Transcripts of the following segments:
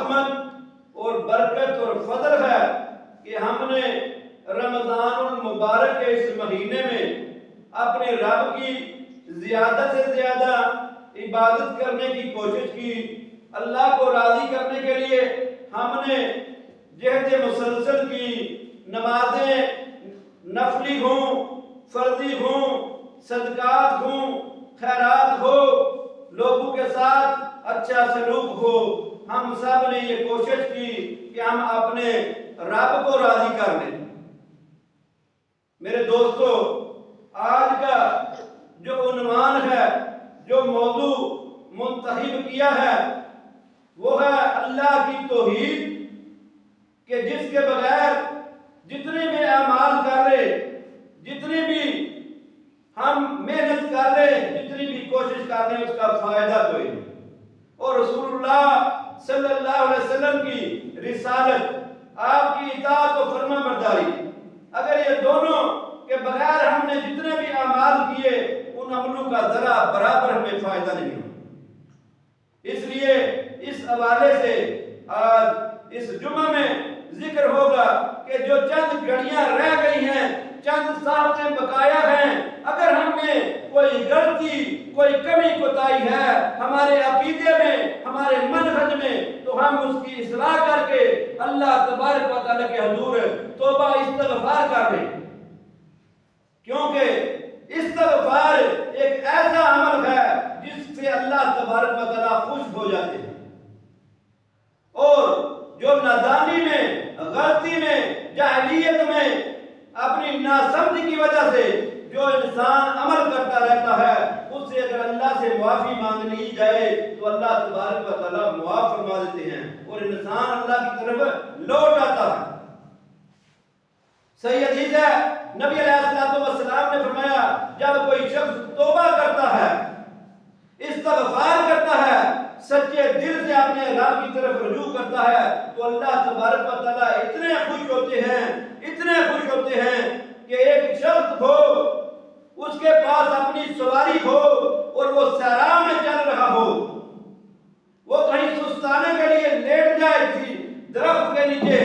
رحمت اور برکت اور فضل ہے کہ ہم نے رمضان المبارک کے اس مہینے میں اپنے رب کی زیادہ سے زیادہ عبادت کرنے کی کوشش کی. اللہ کو راضی کرنے کے لیے ہم نے جہد مسلسل کی. نمازیں نفلی ہوں، فرضی ہوں، صدقات ہوں، خیرات ہو، لوگوں کے ساتھ اچھا سلوک ہو، ہم سب نے یہ کوشش کی کہ ہم اپنے رب کو راضی کر لیں. میرے دوستو، آج کا جو عنوان ہے، جو موضوع منتخب کیا ہے، وہ ہے اللہ کی توحید، کہ جس کے بغیر جتنے بھی اعمال کر لے، جتنی بھی ہم محنت کر لیں، جتنی بھی کوشش کر لیں، اس کا فائدہ کوئی نہیں. اور رسول اللہ صلی اللہ علیہ وسلم کی رسالت، آپ کی اطاعت و فرما برداری، اگر یہ دونوں کے بغیر ہم نے جتنے بھی اعمال کیے، ان عملوں کا ذرا برابر ہمیں فائدہ نہیں ہو. اس لیے اس حوالے سے آج اس جمعہ میں ذکر ہوگا کہ جو چند گھڑیاں رہ گئی ہیں، چند ساعتیں بقایا ہیں، اگر ہم میں کوئی غلطی، کوئی کمی کوتاہی ہے ہمارے عقیدے میں، ہمارے منہج میں، تو ہم اس کی اصلاح کر کے اللہ تبارک و تعالیٰ کے حضور توبہ استغفار کر لیں. کیونکہ استغفار ایک ایسا عمل ہے جس سے اللہ تبارک و تعالیٰ خوش ہو جاتے ہیں. اور جو نادانی میں، غلطی میں، جاہلیت میں، اپنی ناسمجھی کی وجہ سے جو انسان عمل کرتا رہتا ہے، اس سے اگر اللہ سے معافی مانگنی جائے تو اللہ تبارک و تعالیٰ معاف فرما دیتے ہیں اور انسان اللہ کی طرف لوٹ آتا ہے. صحیح حدیث ہے، نبی علیہ السلام نے فرمایا، جب کوئی شخص توبہ کرتا ہے، استغفار کرتا ہے، سچے دل سے اپنے رب کی طرف رجوع کرتا ہے، تو اللہ تبارک و تعالیٰ اتنے خوش ہوتے ہیں، اتنے خوش ہوتے ہیں کہ ایک شخص ہو، اس کے پاس اپنی سواری ہو اور وہ صحرا میں چل رہا ہو، وہ کہیں سستانے کے لیے لیٹ جائے کسی درخت کے نیچے،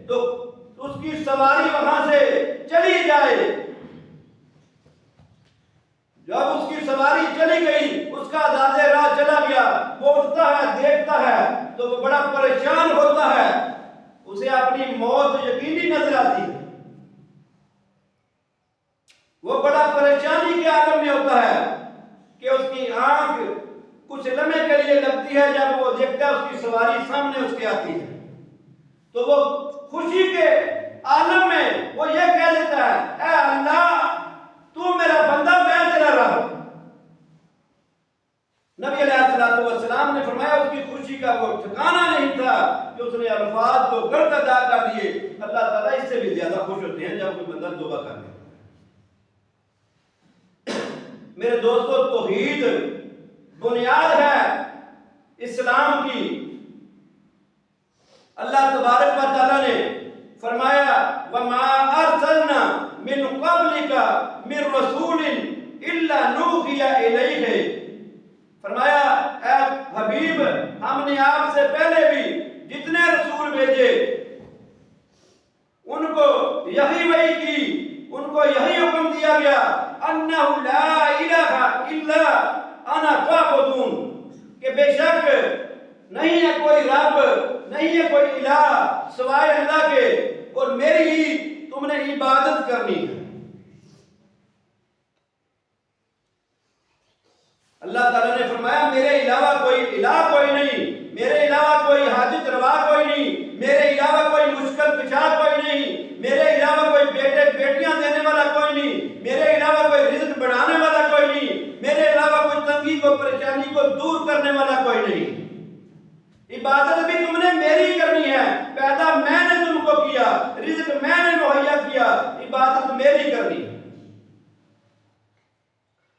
تو اس کی سواری وہاں سے چلی جائے. جب اس کی سواری چلی گئی، اس کا انداز راہ چلا گیا، وہ اٹھتا ہے، دیکھتا ہے تو وہ بڑا پریشان ہوتا ہے، اسے اپنی موت یقینی نظر آتی ہے. وہ بڑا پریشانی کے عالم میں ہوتا ہے کہ اس کی آنکھ کچھ لمحے کے لیے لگتی ہے، جب وہ دیکھتا ہے اس کی سواری سامنے اس کے آتی ہے، تو وہ خوشی کے عالم میں وہ یہ کہہ دیتا ہے، اے اللہ، تو میرا بندہ، میں تیرا رب. نبی علیہ السلام نے فرمایا اس کی خوشی کا وہ ٹھکانہ نہیں تھا کہ اس نے الفاظ کو غلط ادا کر دیے. اللہ تعالیٰ اس سے بھی زیادہ خوش ہوتے ہیں جب کوئی بندہ توبہ کر لے. میرے دوستو، توحید بنیاد ہے اسلام کی. اللہ تبارک و تعالیٰ نے فرمایا، وَمَا أَرْسَلْنَا مِن قَبْلِكَ مِن رَسُولٍ إِلَّا نُوحِيَ إِلَيْهِ. فرمایا، اے حبیب، ہم نے آپ سے پہلے بھی جتنے رسول بھیجے ان کو یہی وحی کی، ان کو یہی حکم دیا گیا، أَنَّهُ لَا إِلَهَ إِلَّا أَنَا فَاعْبُدُونِ، کہ بے شک نہیں ہے کوئی رب، نہیں ہے کوئی الہ سوائے اللہ کے، اور میری ہی تم نے عبادت کرنی ہے. اللہ تعالیٰ نے فرمایا، میرے علاوہ کوئی الہ کوئی نہیں، میرے علاوہ کوئی حاجت روا کوئی نہیں، میرے علاوہ کوئی مشکل کشا کوئی نہیں، میرے علاوہ کوئی بیٹے بیٹیاں دینے والا کوئی نہیں، میرے علاوہ کوئی رزق بڑھانے والا کوئی نہیں، میرے علاوہ کوئی تنگی کو، پریشانی کو دور کرنے والا کوئی نہیں. عبادت بھی تم نے میری کرنی ہے، پیدا میں نے تم کو کیا، رزق میں نے مہیا کیا، عبادت میری کرنی ہے.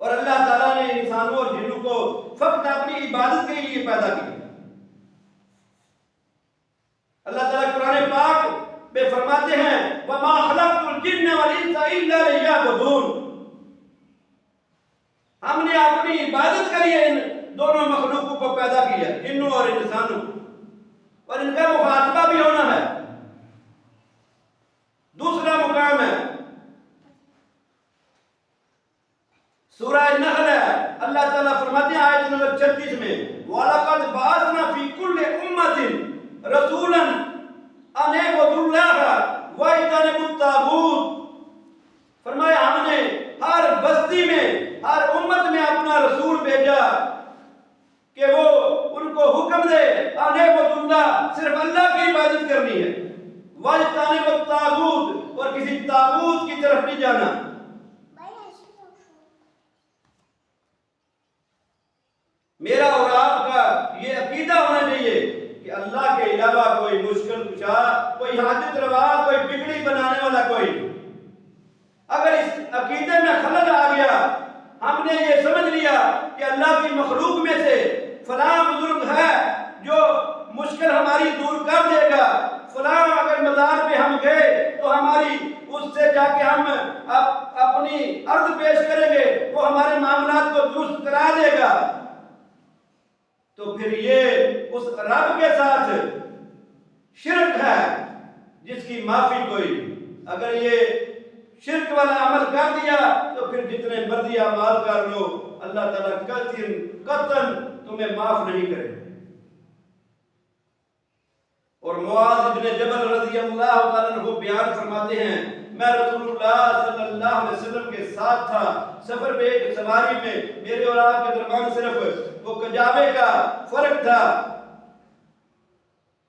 اور اللہ تعالیٰ نے انسانوں اور جنوں کو فقط اپنی عبادت کے لیے پیدا کیا. اللہ تعالیٰ قرآن پاک میں فرماتے ہیں، وَمَا خَلَقْتُ الْجِنَّ وَالْإِنسَ إِلَّا لِيَعْبُدُونِ. ہم نے اپنی عبادت کے لیے ان دونوں مخلوقوں کو پیدا کیا، جنوں اور انسانوں. اور ان کا محاسبہ بھی ہونا ہے۔ دوسرا مقام ہے سورہ نحل ہے، اللہ تعالیٰ فرماتے ہیں آیت نمبر 36 میں وَلَقَدْ بَعَثْنَا فِي كُلِّ أُمَّةٍ رَسُولًا أَنِ اعْبُدُوا اللَّهَ وَاجْتَنِبُوا الطَّاغُوتَ، فرمایا ہم نے ہر بستی میں، ہر امت میں اپنا رسول بھیجا کہ وہ ان کو حکم دے أَنِ اعْبُدُوا اللَّهَ، صرف اللہ کی عبادت کرنی ہے، وَاجْتَنِبُوا الطَّاغُوتَ، اور کسی طاغوت کی طرف نہیں جانا۔ میرا اور آپ کا یہ عقیدہ ہونا چاہیے کہ اللہ کے علاوہ کوئی مشکل کشا، کوئی حاجت روا، کوئی بگڑی بنانے والا کوئی نہیں۔ اگر اس عقیدے میں خلل آ گیا، ہم نے یہ سمجھ لیا کہ اللہ کی مخلوق میں سے فلاں بزرگ ہے جو مشکل ہماری دور کر دے گا، فلاں اگر مزار پہ ہم گئے تو ہماری اس سے جا کے ہم اپنی عرض پیش کریں گے، وہ ہمارے معاملات کو درست کرا دے گا، تو پھر یہ اس رب کے ساتھ شرک ہے جس کی معافی کوئی نہیں۔ اگر یہ شرک والا عمل کر دیا تو پھر جتنے مرضی اعمال کر لو، اللہ تعالیٰ قطعاً تمہیں معاف نہیں کرے۔ اور معاذ بن جبل رضی اللہ تعالیٰ عنہ بیان فرماتے ہیں میں رسول اللہ صلی اللہ علیہ وسلم کے ساتھ تھا، سفر پہ ایک سواری میں میرے اور آپ کے درمیان صرف وہ کجاوے کا فرق تھا۔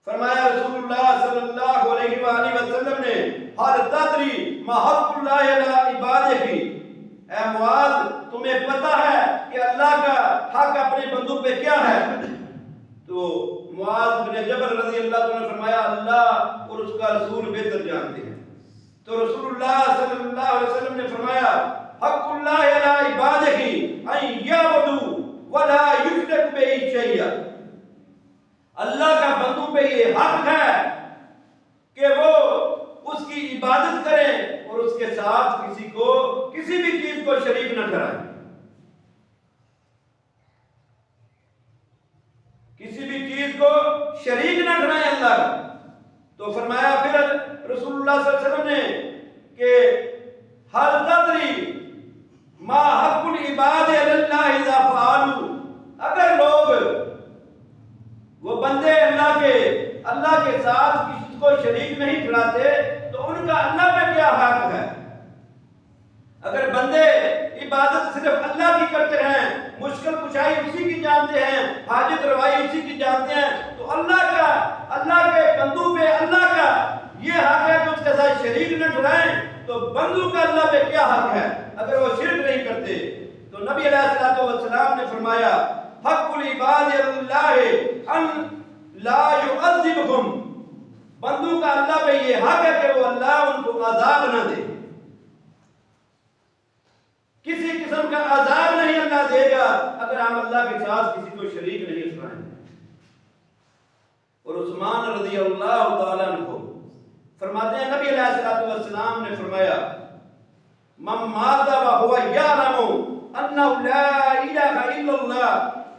فرمایا رسول اللہ صلی اللہ علیہ وآلہ وسلم نے حال تدری ما حق اللہ علی عبادہ، اے معاذ تمہیں پتہ ہے کہ اللہ کا حق اپنے بندوں پہ کیا ہے؟ تو معاذ بن جبل رضی اللہ عنہ نے فرمایا اللہ اور اس کا رسول بہتر جانتے ہیں۔ تو رسول اللہ صلی اللہ علیہ وسلم نے فرمایا حق اللہ علی عبادہ ان یعبدوا ولا یشرک بہ شیئا، اللہ کا بندوں پہ یہ حق ہے کہ وہ اس کی عبادت کریں اور اس کے ساتھ کسی بھی چیز کو شریک نہ ٹھہرائیں، کسی بھی چیز کو شریک نہ ٹھہرائیں اللہ کا۔ تو فرمایا پھر رسول اللہ صلی اللہ علیہ وسلم نے کہ حل تدری ما حق العباد علی اللہ اذا فعلوا، اگر لوگ وہ بندے اللہ کے ساتھ کسی کو شریک نہیں ٹھہراتے تو ان کا اللہ پہ کیا حق ہے؟ اگر بندے عبادت صرف اللہ کی کرتے ہیں، مشکل کشائی اسی کی جانتے ہیں، حاجت روائی اسی کی جانتے ہیں، تو اللہ کے بندوں پہ اللہ کا یہ حق ہے کہ اس کے ساتھ شریک نہ ٹھہرائیں، تو بندوں کا اللہ پہ کیا حق ہے اگر وہ شرک نہیں کرتے؟ تو نبی علیہ الصلوۃ والسلام نے فرمایا حق العباد اللہ ان لا يعذبهم، بندوں کا اللہ پہ یہ حق ہے کہ وہ اللہ ان کو عذاب نہ دے، کسی قسم کا عذاب نہیں اللہ دے گا اگر ہم اللہ کے ساتھ کسی کو شریک نہیں ٹھہرائیں۔ اور عثمان رضی اللہ تعالیٰ عنہ فرماتے ہیں نبی علیہ الصلوۃ والسلام نے فرمایا من مات وهو يعلم انه لا اله الا الله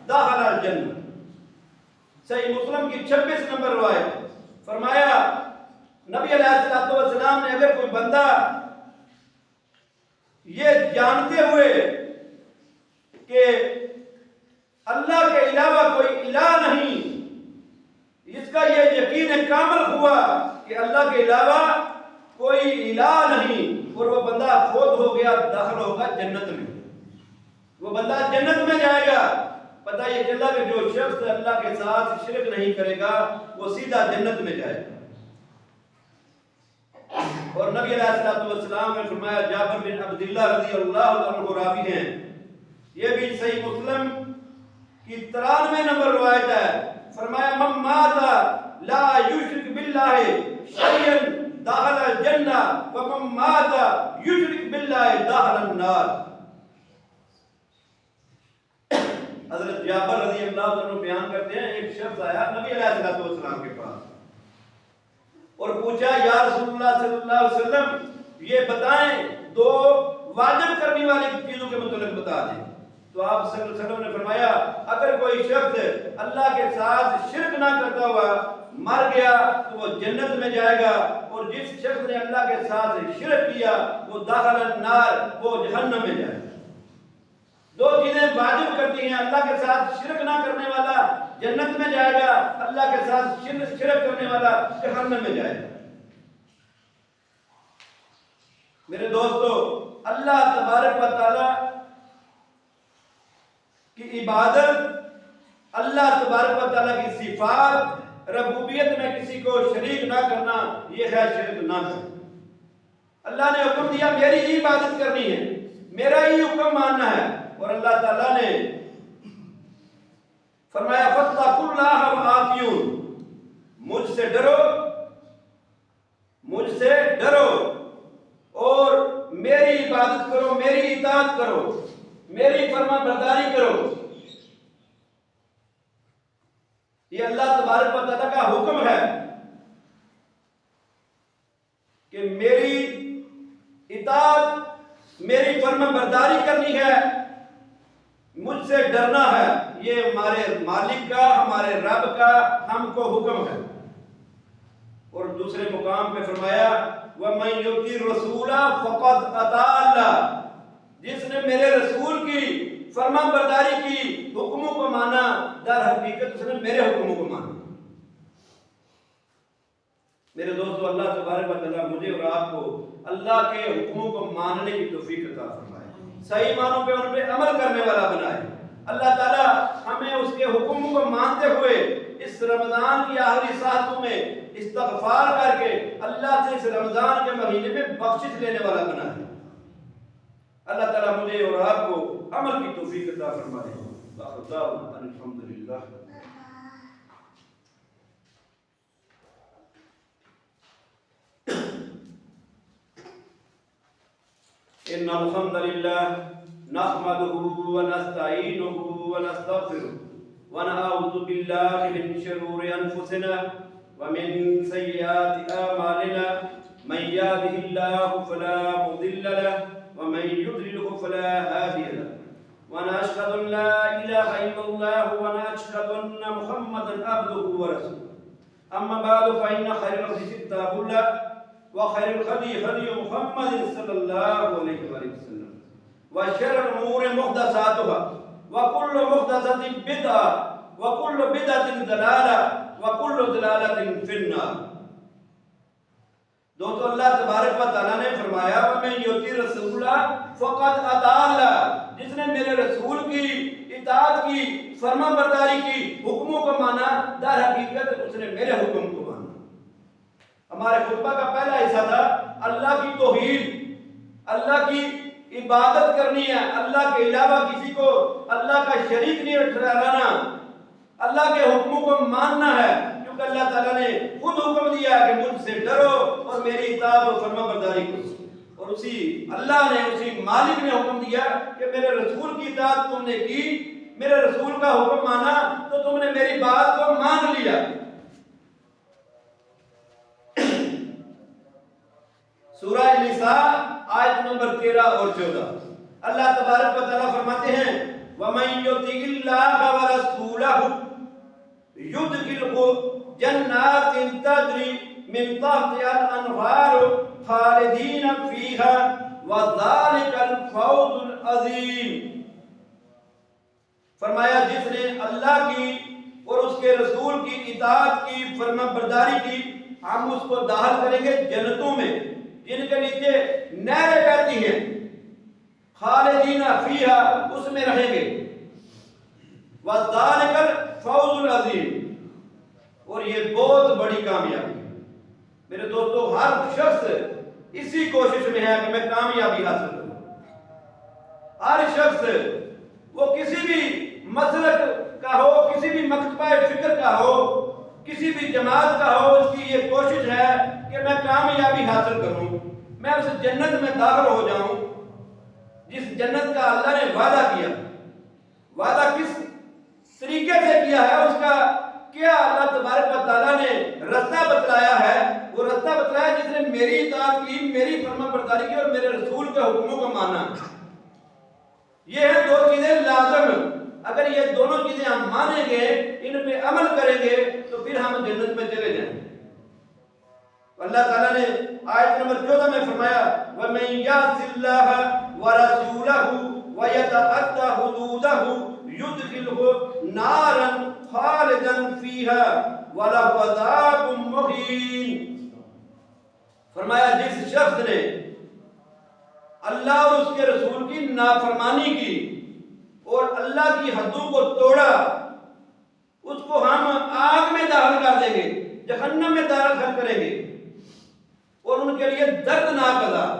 دخل الجنہ، صحیح مسلم کی 26 نمبر روایت۔ فرمایا نبی علیہ الصلوۃ والسلام نے اگر کوئی بندہ یہ جانتے ہوئے کہ اللہ کے علاوہ کوئی الہ نہیں، اس کا یہ یقین کامل ہوا کہ اللہ کے علاوہ کوئی الہ نہیں، اور وہ بندہ فوت ہو گیا، داخل ہوگا جنت میں، وہ بندہ جنت میں جائے گا۔ پتہ یہ چلا کہ جو شخص اللہ کے ساتھ شرک نہیں کرے گا وہ سیدھا جنت میں جائے گا۔ اور نبی علیہ الصلوۃ والسلام نے فرمایا، جابر بن عبداللہ رضی اللہ عنہ راوی ہیں، یہ بھی صحیح مسلم کی 93 نمبر روایت ہے، فرمایا من مات لا یشرک باللہ شیئا دخل الجنہ ومن مات یشرک باللہ دخل النار۔ حضرت جابر رضی اللہ عنہ بیان کرتے ہیں ایک شخص آیا نبی علیہ الصلوۃ والسلام کے پاس اور پوچھا یا رسول اللہ صلی اللہ علیہ وسلم یہ بتائیں دو واجب کرنے والی چیزوں کے متعلق بتا دیں۔ تو آپ صلی اللہ علیہ وسلم نے فرمایا اگر کوئی شخص اللہ کے ساتھ شرک نہ کرتا ہوا مر گیا تو وہ جنت میں جائے گا، اور جس شخص نے اللہ کے ساتھ شرک کیا وہ داخل النار، وہ جہنم میں جائے گا۔ دو چیزیں واجب کرتی ہیں، اللہ کے ساتھ شرک نہ کرنے والا جنت میں جائے گا، اللہ کے ساتھ شرک کرنے والا جہنم میں جائے گا۔ میرے دوستو، اللہ تبارک و تعالی کی عبادت، اللہ تبارک و تعالی کی صفات، ربوبیت میں کسی کو شریک نہ کرنا، یہ ہے شرک نہ کرنا۔ اللہ نے حکم دیا میری ہی عبادت کرنی ہے، میرا ہی حکم ماننا ہے، اور اللہ تعالیٰ نے فرمایا فَاتَّقُوا اللَّهَ وَآتِيُونِ، مجھ سے ڈرو، مجھ سے ڈرو اور میری عبادت کرو، میری اطاعت کرو، میری فرما برداری کرو۔ یہ اللہ تبارک و تعالیٰ کا حکم ہے کہ میری اطاعت، میری فرما برداری کرنی ہے، مجھ سے ڈرنا ہے۔ یہ ہمارے مالک کا، ہمارے رب کا ہم کو حکم ہے۔ اور دوسرے مقام پہ فرمایا وَمَن يُطِعِ الرَّسُولَ فَقَدْ أَطَاعَ اللَّهَ، جس نے میرے رسول کی فرما برداری کی، حکموں کو مانا، در حقیقت اس نے میرے حکموں کو مانا۔ میرے دوستو، اللہ تبارک و تعالیٰ مجھے اور آپ کو اللہ کے حکموں کو ماننے کی توفیق عطا فرمائے، صحیح معنوں پہ ان پہ عمل کرنے والا بنائے۔ اللہ تعالیٰ ہمیں اس کے حکموں کو مانتے ہوئے اس رمضان کی آخری ساعتوں میں استغفار کر کے اللہ سے اس رمضان کے مہینے میں بخشش لینے والا بنائے۔ اللہ تعالیٰ مجھے اور آپ کو عمل کی توفیق عطا فرمائے۔ الحمدللہ۔ ان الحمد للہ نحمده ونستعینه ونستغفره ونعوذ باللہ من شرور انفسنا ومن سیئات اعمالنا، من یهده اللہ فلا مضل له ومن يضلل فلا هادي له، ونشهد ان لا اله الا الله ونشهد ان محمدا عبده ورسوله، اما بعد فان خير الحديث كتاب الله وخير الهدي هدي محمد صلى الله عليه وسلم، وشر الامور محدثاتها وكل محدثة بدعة وكل بدعة ضلالة وكل ضلالة في النار۔ دوستو، اللہ تبارک و تعالیٰ نے فرمایا وَمَن يُطِعِ الرَّسُولَ فَقَدْ أَطَاعَ اللَّهَ، جس نے میرے رسول کی اطاعت کی، فرما برداری کی، حکموں کو مانا، در حقیقت اس نے میرے حکم کو مانا۔ ہمارے خطبہ کا پہلا حصہ تھا اللہ کی توحید، اللہ کی عبادت کرنی ہے، اللہ کے علاوہ کسی کو اللہ کا شریک نہیں ٹھہرانا، اللہ کے حکموں کو ماننا ہے، کیونکہ اللہ تعالیٰ نے خود حکم دیا ہے کہ مجھ سے ڈرو اور میری اطاعت و فرما برداری کرو، اور اسی اللہ نے، اسی مالک نے حکم دیا کہ میرے رسول کی اطاعت تم نے کی، میرے رسول کا حکم مانا تو تم نے میری بات کو مان لیا۔ سورہ نساء آیت نمبر 13 اور 14، اللہ تبارک و تعالیٰ فرماتے ہیں وَمَن يُطِعِ اللَّهَ وَرَسُولَهُ يُدْخِلْهُ جَنَّاتٍ تَجْرِي مِن تَحْتِهَا الْأَنْهَارُ خَالِدِينَ فِيهَا وَذَلِكَ الْفَوْزُ الْعَظِيمُ۔ فرمایا جس نے اللہ کی اور اس کے رسول کی اطاعت کی، فرما برداری کی، ہم اس کو داخل کریں گے جنتوں میں جن کے نیچے نہریں بہتی ہیں، خالدین فیہا، اس میں رہیں گے، وَذَلِكَ الْفَوْزُ الْعَظِيمُ، اور یہ بہت بڑی کامیابی ہے۔ میرے دوستو، ہر شخص اسی کوشش میں ہے کہ میں کامیابی حاصل کروں۔ ہر شخص وہ کسی بھی مسلک کا ہو، کسی بھی مکتبہ فکر کا ہو، کسی بھی جماعت کا ہو، اس کی یہ کوشش ہے کہ میں کامیابی حاصل کروں، میں اس جنت میں داخل ہو جاؤں جس جنت کا اللہ نے وعدہ کیا۔ وعدہ کس طریقے سے کیا ہے، اس کا کیا اللہ تبارک و تعالیٰ نے رستہ بتلایا ہے، وہ رستہ بتلایا جس نے میری اطاعت کی، میری فرما برداری کی اور میرے رسول کے حکموں کو مانا۔ یہ ہیں دو چیزیں لازم، اگر یہ دونوں چیزیں ہم مانیں گے، ان پہ عمل کریں گے تو پھر ہم جنت میں چلے جائیں گے۔ اللہ تعالیٰ نے آیت نمبر 14 میں فرمایا وَمَن يَعْصِ اللَّهَ وَرَسُولَهُ وَيَتَعَدَّ حُدُودَهُ يُدْخِلْهُ نَارًا خَالِدًا فِيهَا وَلَهُ عَذَابٌ مُهِينٌ۔ فرمایا جس شخص نے اللہ اور اس کے رسول کی نافرمانی کی اور اللہ کی حدوں کو توڑا، اس کو ہم آگ میں داخل کر دیں گے، جہنم میں داخل کریں گے، اور ان کے لیے دردناک عذاب،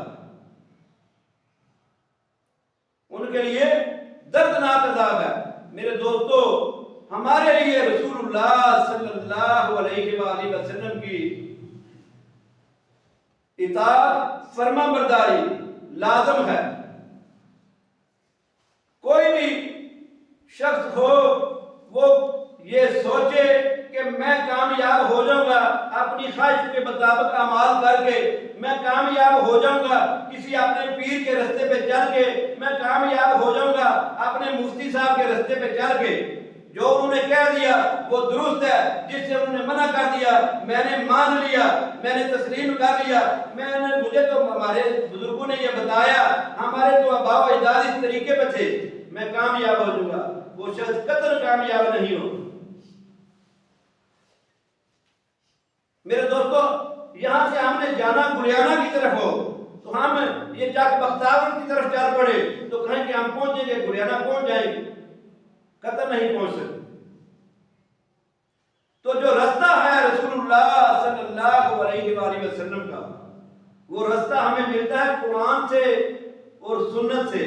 ان کے لیے دردناک عذاب ہے۔ میرے دوستو، ہمارے لیے رسول اللہ صلی اللہ علیہ وآلہ وسلم کی اطاعت، فرما برداری لازم ہے۔ کوئی بھی شخص ہو وہ یہ سوچے کہ میں کامیاب ہو جاؤں گا، اپنی خواہش کے مطابق اعمال کر کے میں کامیاب ہو جاؤں گا، کسی اپنے پیر کے رستے پہ چل کے میں کامیاب ہو جاؤں گا، اپنے مفتی صاحب کے رستے پہ چل کے جو انہوں نے کہہ دیا وہ درست ہے، جس سے انہوں نے منع کر دیا میں نے مان لیا، میں نے تسلیم کر لیا، مجھے تو ہمارے بزرگوں نے یہ بتایا، ہمارے تو آباء و اجداد اس طریقے پہ تھے، میں کامیاب ہو جاؤں گا۔ وہ شخص قطر کامیاب نہیں ہو۔ میرے دوستو، یہاں سے ہم نے جانا گلیانہ کی طرف ہو تو ہم یہ جا کے بختیار کی طرف چل پڑے تو کہیں کہ ہم پہنچیں گے، گلیانہ پہنچ جائیں گے، قطر نہیں پہنچ سکتے۔ تو جو رستہ ہے رسول اللہ صلی اللہ علیہ وآلہ وسلم کا، وہ رستہ ہمیں ملتا ہے قرآن سے اور سنت سے،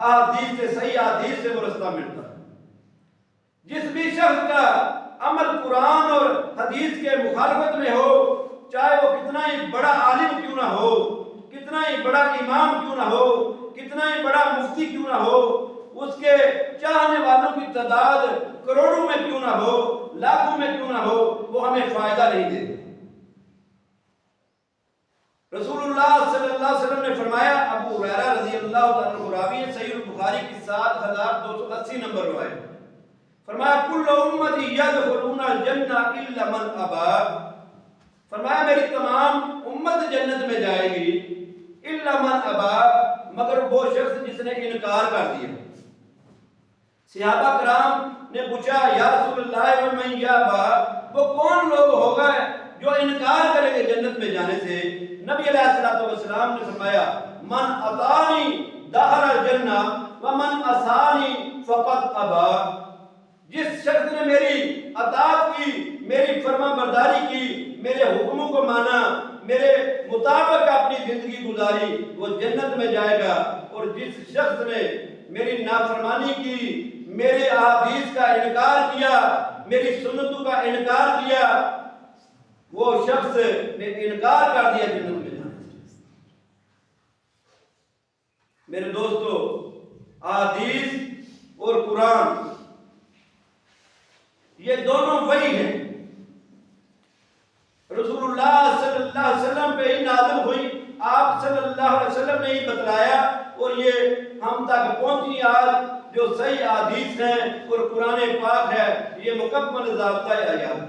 احادیث سے، صحیح احادیث سے وہ رستہ ملتا ہے۔ جس بھی شخص کا عمل قرآن اور حدیث کے مخالفت میں ہو، چاہے وہ کتنا ہی بڑا عالم کیوں نہ ہو، کتنا ہی بڑا امام کیوں نہ ہو، کتنا ہی بڑا مفتی کیوں نہ ہو، اس کے چاہنے والوں کی تعداد کروڑوں میں کیوں نہ ہو، لاکھوں میں کیوں نہ ہو، وہ ہمیں فائدہ نہیں دے۔ رسول اللہ صلی اللہ علیہ وسلم نے فرمایا، ابو ہریرہ رضی اللہ عنہ راوی ہے، صحیح البخاری کی 7280 نمبر روایت، فرمایا کل امتی یدخلون الجنہ الا من ابا، فرمایا میری تمام امت جنت میں جائے گی الا من ابا، مگر وہ شخص جس نے انکار کر دیا۔ صحابہ کرام نے پوچھا یا رسول اللہ ومن یابا، وہ کون لوگ ہوگا جو انکار کریں گے جنت میں جانے سے؟ نبی علیہ الصلوۃ والسلام نے فرمایا من اطاعنی دخل الجنہ ومن عصانی فقد ابا، جس شخص نے میری اطاعت کی، میری فرما برداری کی، میرے حکموں کو مانا، میرے مطابق اپنی زندگی گزاری، وہ جنت میں جائے گا، اور جس شخص نے میری نافرمانی کی، میرے احادیث کا انکار کیا، میری سنتوں کا انکار کیا، وہ شخص نے انکار کر دیا جنت میں جانے سے۔ میرے دوستو، احادیث اور قرآن یہ دونوں وہی ہیں، رسول اللہ صلی اللہ علیہ وسلم پہ ہی نازل ہوئی، آپ صلی اللہ علیہ وسلم نے ہی بتلایا، اور یہ ہم تک پہنچی آج جو صحیح حدیث ہیں اور قرآن پاک ہے، یہ مکمل ضابطہ حیات۔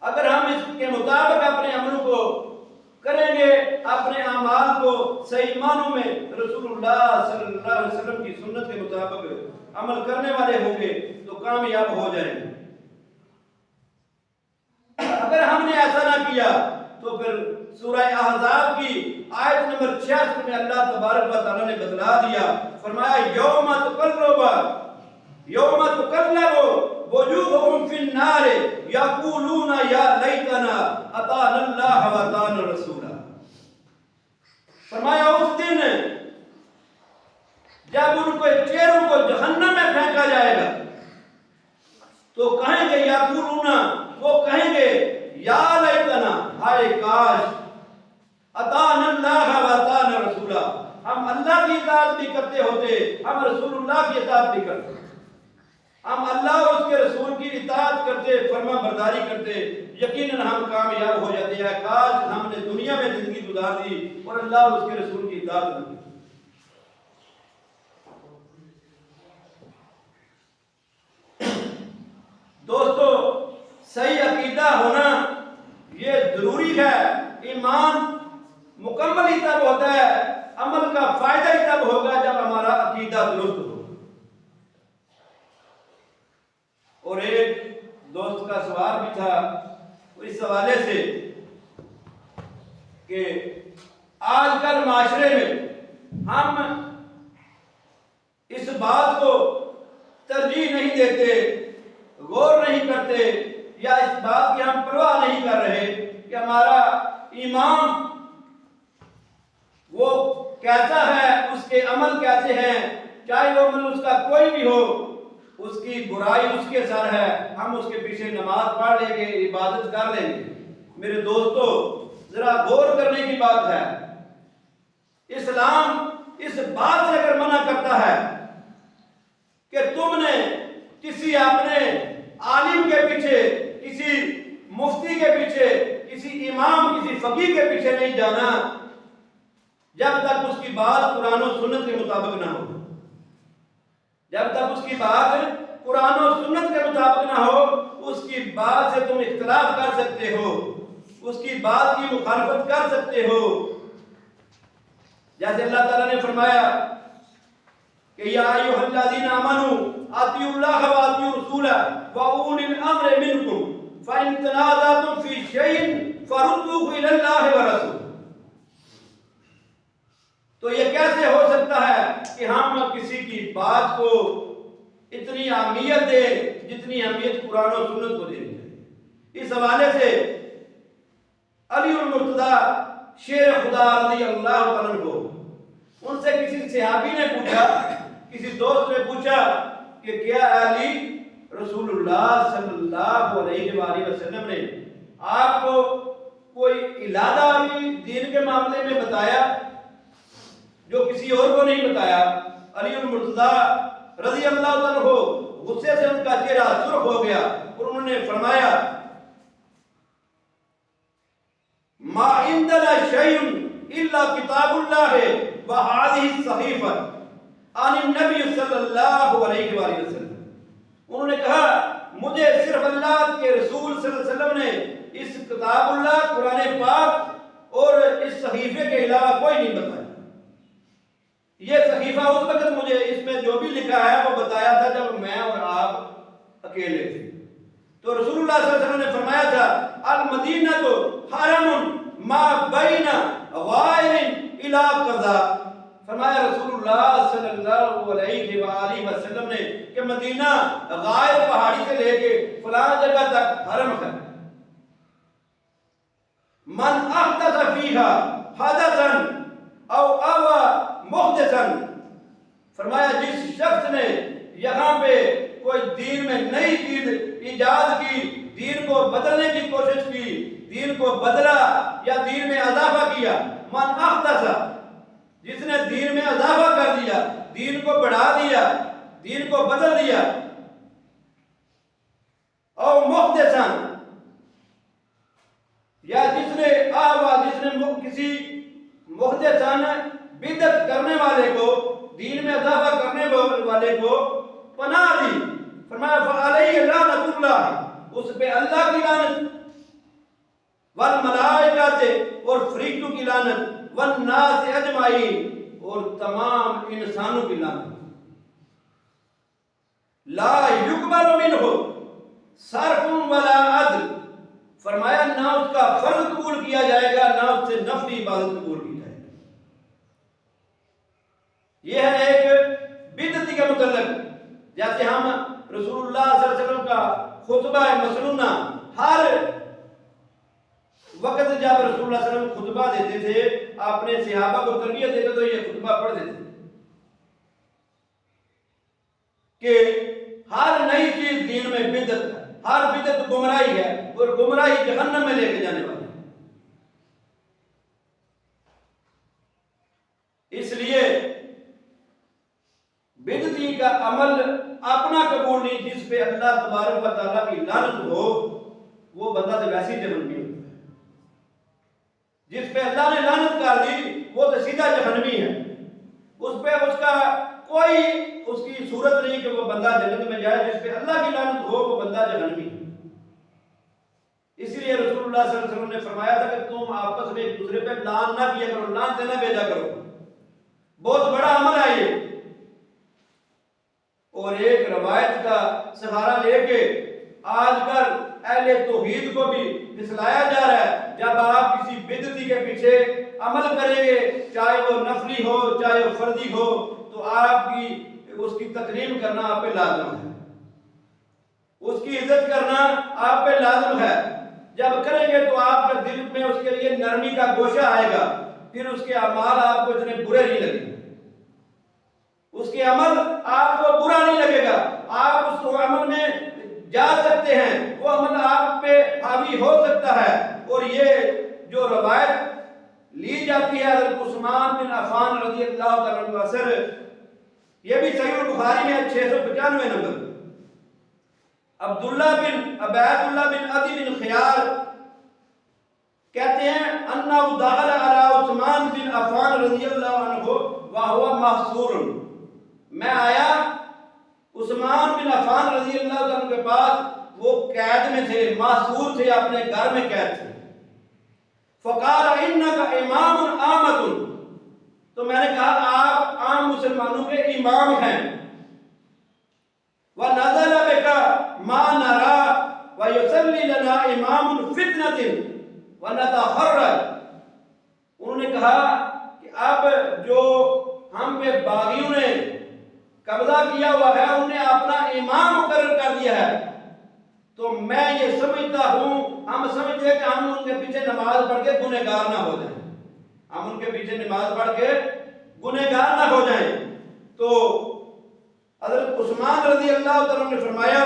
اگر ہم اس کے مطابق اپنے عملوں کو کریں گے، اپنے اعمال کو صحیح معنوں میں رسول اللہ صلی اللہ علیہ وسلم کی سنت کے مطابق عمل کرنے والے ہوں گے تو کامیاب ہو جائیں گے۔ اگر ہم نے ایسا نہ کیا تو پھر سورہ احزاب کی آیت نمبر 66 میں اللہ تبارک و تعالیٰ نے بتلا دیا، فرمایا یوم تقلب وجوہہم فی النار یقولون یا لیتنا اطعنا اللہ واطعنا الرسول، فرمایا اس دن جب ان کو چہروں کو جہنم میں پھینکا جائے گا تو کہیں گے یقولون، وہ کہیں گے یا لیتنا، ہائے کاش، اطعنا اللہ واطعنا الرسول، ہم اللہ کی اطاعت بھی کرتے ہوتے، ہم رسول اللہ کی اطاعت بھی کرتے، ہم اللہ اور اس کے رسول کی اطاعت کرتے، فرما برداری کرتے، یقیناً ہم کامیاب ہو جاتے ہیں۔ کاش ہم نے دنیا میں زندگی گزار دی اور اللہ اور اس کے رسول کی اطاعت نہ کی۔ دوستو صحیح عقیدہ ہونا یہ ضروری ہے. ایمان مکمل ہی تب ہوتا ہے، عمل کا فائدہ ہی تب ہوگا جب ہمارا عقیدہ درست ہو. اور ایک دوست کا سوال بھی تھا اس حوالے سے کہ آج کل معاشرے میں ہم اس بات کو ترجیح نہیں دیتے، غور نہیں کرتے، یا اس بات کی ہم پرواہ نہیں کر رہے کہ ہمارا ایمان وہ کیسا ہے، اس کے عمل کیسے ہیں. چاہے وہ عمل اس کا کوئی بھی ہو، اس کی برائی اس کے سر ہے، ہم اس کے پیچھے نماز پڑھ لیں گے، عبادت کر لیں گے. میرے دوستو ذرا غور کرنے کی بات ہے. اسلام اس بات سے اگر منع کرتا ہے کہ تم نے کسی اپنے عالم کے پیچھے، کسی مفتی کے پیچھے، کسی امام، کسی فقیہ کے پیچھے نہیں جانا جب تک اس کی بات قرآن و سنت کے مطابق نہ ہو، جب تک اس کی بات قرآن و سنت کے مطابق نہ ہو، اس کی بات سے تم اختلاف کر سکتے ہو، اس کی بات کی مخالفت کر سکتے ہو. جیسے اللہ تعالیٰ نے فرمایا کہ یا ایھا الذین آمنوا اطیعوا اللہ واطیعوا الرسول واولی الامر منکم فإن تنازعتم فی شیء فردوہ الی اللہ والرسول. تو یہ کیسے ہو سکتا ہے کہ ہم کسی کی بات کو اتنی اہمیت دیں جتنی اہمیت قرآن و سنت کو دینی ہے؟ اس حوالے سے علی المرتضی شیر خدا رضی اللہ عنہ کو ان سے کسی صحابی نے پوچھا، کسی دوست نے پوچھا کہ کیا علی رسول اللہ صلی اللہ علیہ وآلہ وسلم نے آپ کو کوئی علادہ بھی دین کے معاملے میں بتایا جو کسی اور کو نہیں بتایا؟ علی المرتضی رضی اللہ عنہ غصے سے ان کا چہرہ سرخ ہو گیا اور انہوں نے فرمایا ما عندنا شیء الا کتاب اللہ وہذہ الصحیفہ عن النبی صلی اللہ علیہ وآلہ وسلم. انہوں نے کہا مجھے صرف اللہ کے رسول صلی اللہ علیہ وسلم نے اس کتاب اللہ قرآن پاک اور اس صحیفے کے علاوہ کوئی نہیں بتایا. یہ صحیفہ اس وقت مجھے اس میں جو بھی لکھا ہے وہ بتایا تھا جب میں اور آپ اکیلے تھے. تو رسول اللہ صلی اللہ علیہ وسلم نے فرمایا تھا المدینہ تو حرم ما بین غائر الی قضا. فرمایا رسول اللہ صلی اللہ علیہ وآلہ وسلم نے کہ مدینہ غائر پہاڑی سے لے کے فلاں جگہ تک حرم ہے. من احدث فیہا حدثا او اوى محدثا. فرمایا جس شخص نے یہاں پہ کوئی دین میں نئی چیز ایجاد کی، دین کو بدلنے کی کوشش کی، دین کو بدلا یا دین میں اضافہ کیا، من احدث جس نے دین میں اضافہ کر دیا، دین کو بڑھا دیا، دین کو بدل دیا، او محدثا یا جس نے کسی محدثان بدعت کرنے والے کو، دین میں اضافہ کرنے والے کو پناہ دی. فرمایا فعلیہ لعنۃ اللہ، اس پہ اللہ کی لعنت، والملائکۃ اور فرشتوں کی لعنت، والناس اجمعین اور تمام انسانوں کی لعنت. لا یقبل منہ صرف ولا عدل. فرمایا نہ اس کا فرض قبول کیا جائے گا، نہ اس سے نفلی عبادت قبول کی جائے گی. یہ ہے ایک بدعت کے متعلق. جیسے ہم رسول اللہ صلی اللہ علیہ وسلم کا خطبہ مسنونہ ہر وقت جب رسول اللہ صلی اللہ علیہ وسلم خطبہ دیتے تھے، اپنے صحابہ کو تربیت دیتے تو یہ خطبہ پڑھ دیتے کہ ہر نئی چیز دین میں بدعت ہے، ہر بدعت گمراہی ہے اور گمراہی جہنم میں لے کے جانے والی ہے. اس لیے بدعتی کا عمل اپنا قبول نہیں، جس پہ اللہ تبارک و تعالیٰ کی لعنت ہو وہ بندہ تو ویسے ہی جہنمی ہوتا ہے. جس پہ اللہ نے لعنت کر دی وہ تو سیدھا جہنمی ہے، اس پہ اس کا کوئی اس کی صورت نہیں کہ وہ بندہ جنت میں جائے، جس پہ اللہ کی لعنت ہو وہ بندہ جہنمی ہے۔ اس لیے رسول اللہ صلی اللہ علیہ وسلم نے فرمایا تھا کہ تم آپس میں ایک دوسرے پہ لعن نہ کیا کرو، لعنت نہ بھیجا کرو، بہت بڑا عمل ہے یہ۔ اور ایک روایت کا سہارا لے کے آج کل اہل توحید کو بھی پھسلایا جا رہا ہے۔ جب آپ کسی بدعتی کے پیچھے عمل کریں گے، چاہے وہ نفلی ہو چاہے وہ فردی ہو، تو آپ کی اس کی تکریم کرنا آپ پہ لازم ہے، اس کی عزت کرنا آپ پہ لازم ہے۔ جب کریں گے تو آپ کے دل میں اس کے لیے نرمی کا گوشہ آئے گا، پھر اس کے اعمال آپ کو اتنے برے نہیں لگیں گے، اس کے عمل آپ کو برا نہیں لگے گا، آپ اس عمل میں جا سکتے ہیں، وہ عمل آپ پہ حاوی ہو سکتا ہے۔ اور یہ جو روایت لی جاتی ہے حضرت عثمان بن عفان رضی اللہ تعالیٰ عنہ سے، یہ بھی صحیح البخاری میں ہے 695 نمبر۔ عبید اللہ بن عدی بن خیار کہتے ہیں انہ دخل علی عثمان بن عفان رضی اللہ عنہ وہو محصور، میں آیا عثمان بن عفان رضی اللہ عنہ کے پاس، وہ قید میں تھے، محصور تھے، اپنے گھر میں قید تھے۔ فقال انک امام عامۃ، تو میں نے کہا آپ عام مسلمانوں کے امام ہیں۔ وَنَزَلَ بِكَ مَا نَرَى وَيُصَلِّ لَنَا إِمَامٌ فِتْنَةٍ وَنَتَخَرَّجْ، انہوں نے کہا کہ اب جو ہم پہ باغیوں نے قبضہ کیا ہوا ہے، انہوں نے اپنا امام مقرر کر دیا ہے، تو میں یہ سمجھتا ہوں، ہم سمجھتے ہیں کہ ہم ان کے پیچھے نماز پڑھ کے گنہگار نہ ہو جائیں، ہم ان کے پیچھے نماز پڑھ کے گنہگار نہ ہو جائیں۔ تو حضرت عثمان رضی اللہ تعالیٰ نے فرمایا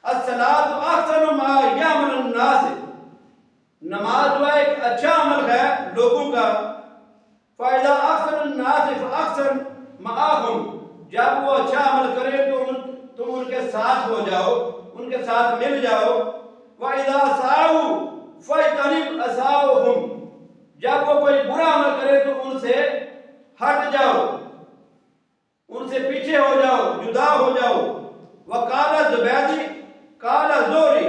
الصلاۃ احسن ما یعمل الناس، نماز جو ہے ایک اچھا عمل ہے لوگوں کا، فائدہ احسن الناس فاحسن معاہم، جب وہ اچھا عمل کرے تو تم ان کے ساتھ ہو جاؤ، ان کے ساتھ مل جاؤ۔ وَإِذَا سَعَوْا فَاجْتَنِبْ أَسَاوَهُمْ، جب وہ کوئی برا عمل کرے تو ان سے ہٹ جاؤ، ان سے پیچھے ہو جاؤ، جدا ہو جاؤ۔ وَقَالَ زُبَيْدِ قَالَ زُهْرِي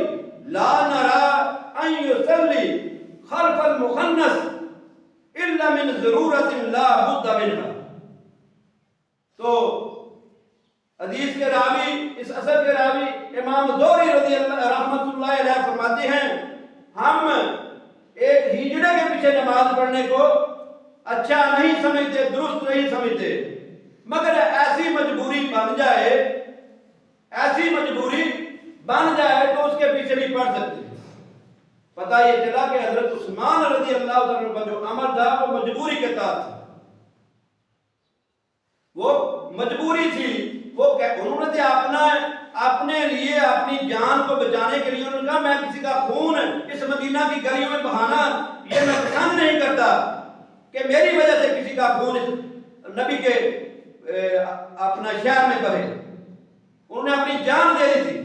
لَا نَرَى أَن يُصَلِّي خَلْفَ الْمُخَنَّثِ إِلَّا مِنْ ضُرُورَةٍ لَا بُدَّ مِنْهَا، تو حدیث کے راوی، اس اثر کے راوی امام زہری رضی اللہ رحمۃ اللہ علیہ فرماتے ہیں ہم ایک ہجڑے کے پیچھے نماز پڑھنے کو اچھا نہیں سمجھتے، درست نہیں سمجھتے، مگر ایسی مجبوری بن جائے، ایسی مجبوری بن جائے تو اس کے پیچھے بھی پڑھ سکتے ہیں۔ پتہ یہ چلا کہ حضرت عثمان رضی اللہ عنہ کا جو عمل تھا وہ مجبوری کے تحت تھا، وہ مجبوری تھی، وہ انہوں نے اپنے لیے اپنی جان کو بچانے کے لیے انہوں نے کہا میں کسی کا خون اس مدینہ کی گلیوں میں بہانا یہ میں پسند نہیں کرتا کہ میری وجہ سے کسی کا خون اس نبی کے اپنا شہر میں بہے۔ انہوں نے اپنی جان دے دی تھی۔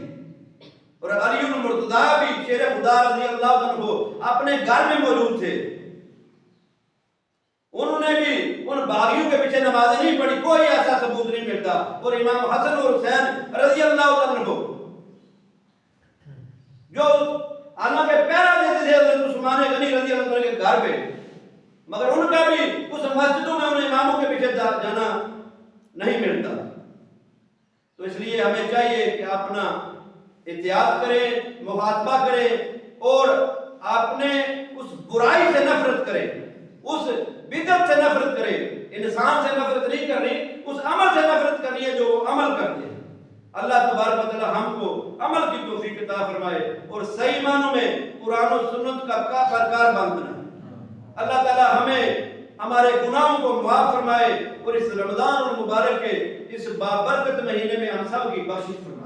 اور علی المرتضیٰ بھی شیر خدا رضی اللہ عنہ اپنے گھر میں موجود تھے، انہوں نے بھی ان باغیوں کے پیچھے نمازیں نہیں پڑھی، کوئی ایسا ثبوت نہیں ملتا۔ اور امام حسن اور حسین رضی اللہ عنہ جو حالانکہ پہرا دیتے تھے حضرت عثمان غنی رضی اللہ عنہ کے گھر پہ، مگر ان کا بھی اس مسجدوں میں ان اماموں کے پیچھے جانا نہیں ملتا۔ تو اس لیے ہمیں چاہیے کہ اپنا احتیاط کریں، محاسبہ کریں، اور اپنے اس برائی سے نفرت کریں، اس بدعت سے نفرت کریں، انسان سے نفرت نہیں کرنی، اس عمل سے نفرت کرنی ہے جو وہ عمل کرتے ہیں۔ اللہ تبارک و تعالی ہم کو عمل کی توفیق عطا فرمائے اور صحیح معنوں میں قرآن و سنت کا کارگر بننا۔ اللہ تعالی ہمیں ہمارے گناہوں کو معاف فرمائے اور اس رمضان المبارک کے اس بابرکت مہینے میں ہم سب کی بخشش فرمائے۔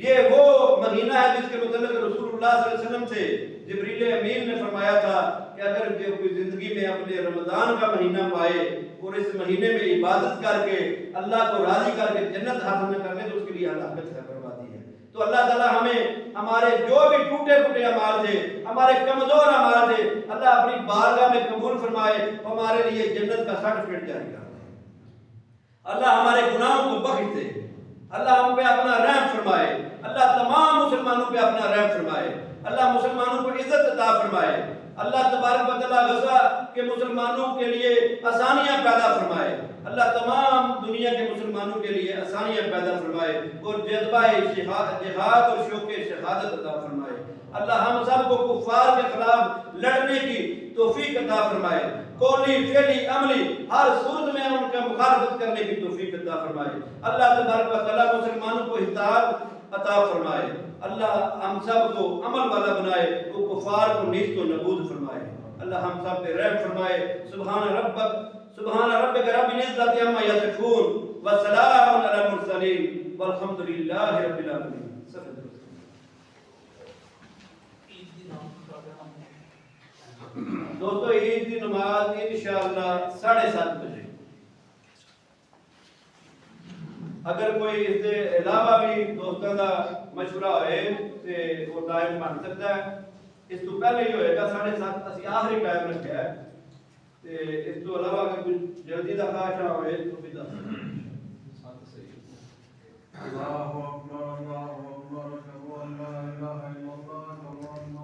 یہ وہ مہینہ ہے جس کے متعلق رسول اللہ صلی اللہ علیہ وسلم سے جبریل امین نے فرمایا تھا کہ اگر کوئی زندگی میں اپنے رمضان کا مہینہ پائے اور اس مہینے میں عبادت کر کے اللہ کو راضی کر کے جنت حاصل نہ کر لے تو اس کے لیے ہلاکت ہے، بربادی ہے۔ تو اللہ تعالیٰ ہمیں ہمارے جو بھی ٹوٹے پھوٹے اعمال تھے، ہمارے کمزور اعمال تھے، اللہ اپنی بارگاہ میں قبول فرمائے، ہمارے لیے جنت کا سرٹیفکیٹ جاری کر دے۔ اللہ ہمارے گناہوں کو بخش دے، اللہ ہم پہ اپنا رحم فرمائے، اللہ تمام مسلمانوں پہ اپنا رحم فرمائے، اللہ مسلمانوں کو عزت عطا فرمائے، اللہ تبارک و تعالیٰ غزہ کے مسلمانوں کے لیے آسانیاں پیدا فرمائے، اللہ تمام دنیا کے مسلمانوں کے لیے آسانیاں پیدا فرمائے اور جذبہ جہاد اور شوق شہادت عطا فرمائے، اللہ ہم سب کو کفار کے خلاف لڑنے کی توفیق عطا فرمائے، قولی فعلی عملی ہر صورت میں ان کا مخالفت کرنے کی توفیق عطا فرمائے، اللہ تبارک و تعالیٰ مسلمانوں کو ہدایت عطا فرمائے، اللہ ہم سب کو عمل والا بنائے، وہ کفار کو نیست و نابود فرمائے، اللہ ہم سب پہ رحم فرمائے۔ سبحان ربک رب العزت عما یصفون وسلام علی المرسلین والحمد للہ رب العالمین۔ دوستو عید کی نماز انشاءاللہ 7:30 بجے، اگر کوئی اس کے علاوہ بھی دوستوں کا مشورہ ہوئے تو وہ ٹائم بن سکتا ہے، اس تو پہلے ہی ہوئے گا 7:30، اسی آخری ٹائم رکھا ہے، اس تو علاوہ اگر کوئی جلدی کا خواہش ہوئے تو بھی دس۔ اللہ